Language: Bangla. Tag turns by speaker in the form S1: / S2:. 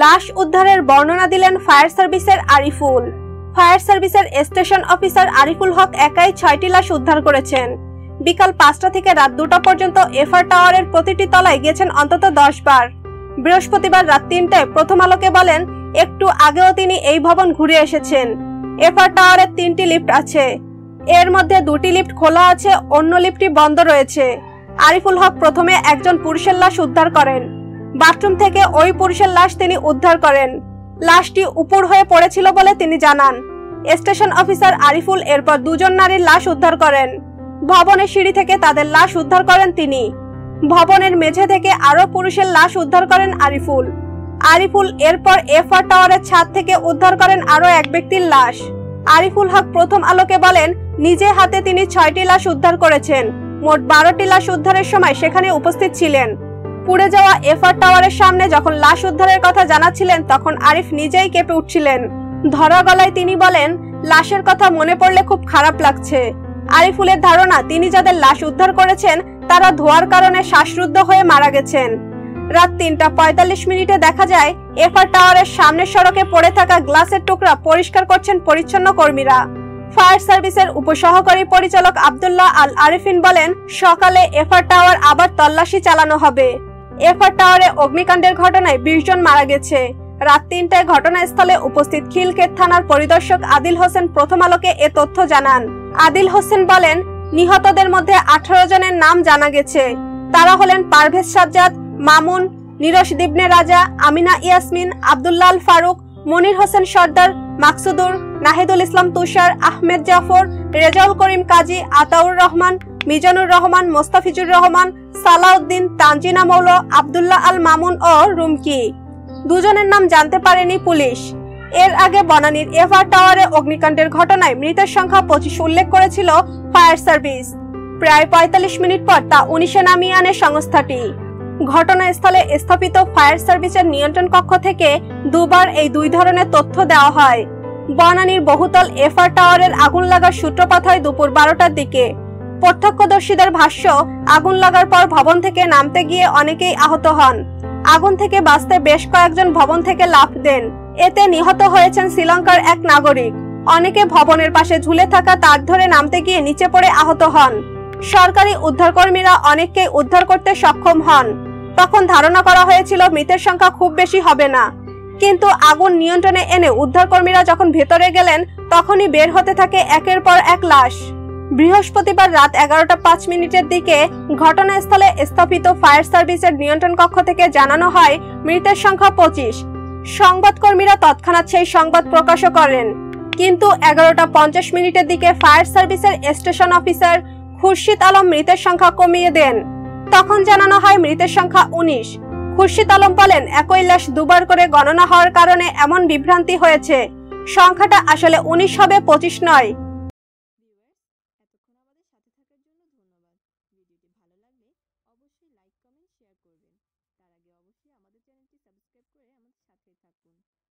S1: লাশ উদ্ধারের বর্ণনা দিলেন ফায়ার সার্ভিসের আরিফুল। ফায়ার সার্ভিসের স্টেশন অফিসার আরিফুল হক একাই 6টি লাশ উদ্ধার করেছেন। বিকাল 5টা থেকে রাত 2টা পর্যন্ত এফআর টাওয়ারের প্রতিটি তলায় গেছেন অন্তত 10 বার। বৃহস্পতিবার রাত 3টায় প্রথম আলোকে বলেন, একটু আগেও তিনি এই ভবন ঘুরে এসেছেন। এফআর টাওয়ারে 3টি লিফট আছে, এর মধ্যে 2টি লিফট খোলা আছে, অন্য লিফটটি বন্ধ রয়েছে। আরিফুল হক প্রথমে একজন পুরুষের লাশ উদ্ধার করেন। বাথরুম থেকে ওই পুরুষের লাশ তিনি উদ্ধার করেন। লাশটি উপর হয়ে পড়েছিল বলে তিনি জানান। স্টেশন অফিসার আরিফুল এরপর 2জন নারীর লাশ উদ্ধার করেন। ভবনের সিঁড়ি থেকে তাদের লাশ উদ্ধার করেন তিনি। ভবনের মেঝে থেকে আরো পুরুষের লাশ উদ্ধার করেন আরিফুল এরপর এফআর টাওয়ারের ছাদ থেকে উদ্ধার করেন আরো এক ব্যক্তির লাশ। আরিফুল হক প্রথম আলোকে বলেন, নিজে হাতে তিনি 6টি লাশ উদ্ধার করেছেন। মোট 12টি লাশ উদ্ধারের সময় সেখানে উপস্থিত ছিলেন। পুড়ে যাওয়া এফআর টাওয়ারের সামনে যখন লাশ উদ্ধারের কথা জানাচ্ছিলেন তখন আরিফ নিজেই কেঁপে উঠছিলেন। ধরা গলায় তিনি বলেন, লাশের কথা মনে পড়লে খুব খারাপ লাগছে। আরিফুলের ধারণা, তিনি যাদের লাশ উদ্ধার করেছেন তারা ধোঁয়ার কারণে শ্বাসরুদ্ধ হয়ে মারা গেছেন। রাত 3:45 দেখা যায় এফআর টাওয়ারের সামনের সড়কে পড়ে থাকা গ্লাসের টুকরা পরিষ্কার করছেন পরিচ্ছন্ন কর্মীরা। ফায়ার সার্ভিসের উপসহকারী পরিচালক আব্দুল্লাহ আল আরিফিন বলেন, সকালে এফআর টাওয়ার আবার তল্লাশি চালানো হবে। এফআর টাওয়ারে অগ্নিকাণ্ডের ঘটনায় 20 জন মারা গেছে। রাত 3টায় ঘটনাস্থলে উপস্থিত খিলক্ষেত থানার পরিদর্শক আদিল হোসেন প্রথম আলোকে এ তথ্য জানান। আদিল হোসেন বলেন, নিহতদের মধ্যে 18 জনের নাম জানা গেছে। তারা হলেন পারভেজ সাজ্জাদ, মামুন, নিরশ দিবনে রাজা, আমিনা ইয়াসমিন, আব্দুল্লাহ আল ফারুক, মনির হোসেন সর্দার, মাকসুদুর, নাহিদুল ইসলাম তুষার, আহমেদ জাফর, রেজাউল করিম কাজী, আতাউর রহমান, মিজানুর রহমান, মোস্তাফিজুর রহমান, সালাউদ্দিন, তানজিনা মৌল, আব্দুল্লাহ আল মামুন ও রুমকি। 2 জনের নাম জানতে পারেনি পুলিশ। এর আগে বনানীর এফআর টাওয়ারে অগ্নিকাণ্ডের ঘটনায় মৃতের সংখ্যা 25 উল্লেখ করেছিল ফায়ার সার্ভিস। প্রায় 45 মিনিট পর তা 19-এ নামিয়ে আনে সংস্থাটি। ঘটনাস্থলে স্থাপিত ফায়ার সার্ভিসের নিয়ন্ত্রণ কক্ষ থেকে 2 বার এই 2 ধরনের তথ্য দেওয়া হয়। বনানীর বহুতল এফআর টাওয়ারের আগুন লাগার সূত্রপাত হয় দুপুর 12টার দিকে। প্রত্যক্ষদর্শীদের ভাষ্য, আগুন লাগার পর ভবন থেকে নামতে গিয়ে অনেকেই আহত হন। আগুন থেকে বাঁচতে বেশ কয়েকজন ভবন থেকে লাফ দেন। এতে নিহত হয়েছেন শ্রীলঙ্কার এক নাগরিক। অনেকে ভবনের পাশে ঝুলে থাকা তার ধরে নামতে গিয়ে নিচে পড়ে আহত হন। সরকারি উদ্ধারকর্মীরা অনেককেই উদ্ধার করতে সক্ষম হন। তখন ধারণা করা হয়েছিল মৃতের সংখ্যা খুব বেশি হবে না, কিন্তু আগুন নিয়ন্ত্রণে এনে উদ্ধারকর্মীরা যখন ভেতরে গেলেন তখনই বের হতে থাকে একের পর এক লাশ। বৃহস্পতিবার রাত 11:05 দিকে ঘটনাস্থলে স্থাপিত ফায়ার সার্ভিসের নিয়ন্ত্রণ কক্ষ থেকে জানানো হয় মৃতের সংখ্যা 25। সংবাদকর্মীরা তৎক্ষণাৎ সেই সংবাদ প্রকাশ করেন, কিন্তু 11:50 দিকে ফায়ার সার্ভিসের স্টেশন অফিসার খুরশিদ আলম মৃতের সংখ্যা কমিয়ে দেন। তখন জানানো হয় মৃতের সংখ্যা 19। খুরশিদ আলম বলেন, একই লাশ 2 বার করে গণনা হওয়ার কারণে এমন বিভ্রান্তি হয়েছে। সংখ্যাটা আসলে 19 হবে, 25 নয়।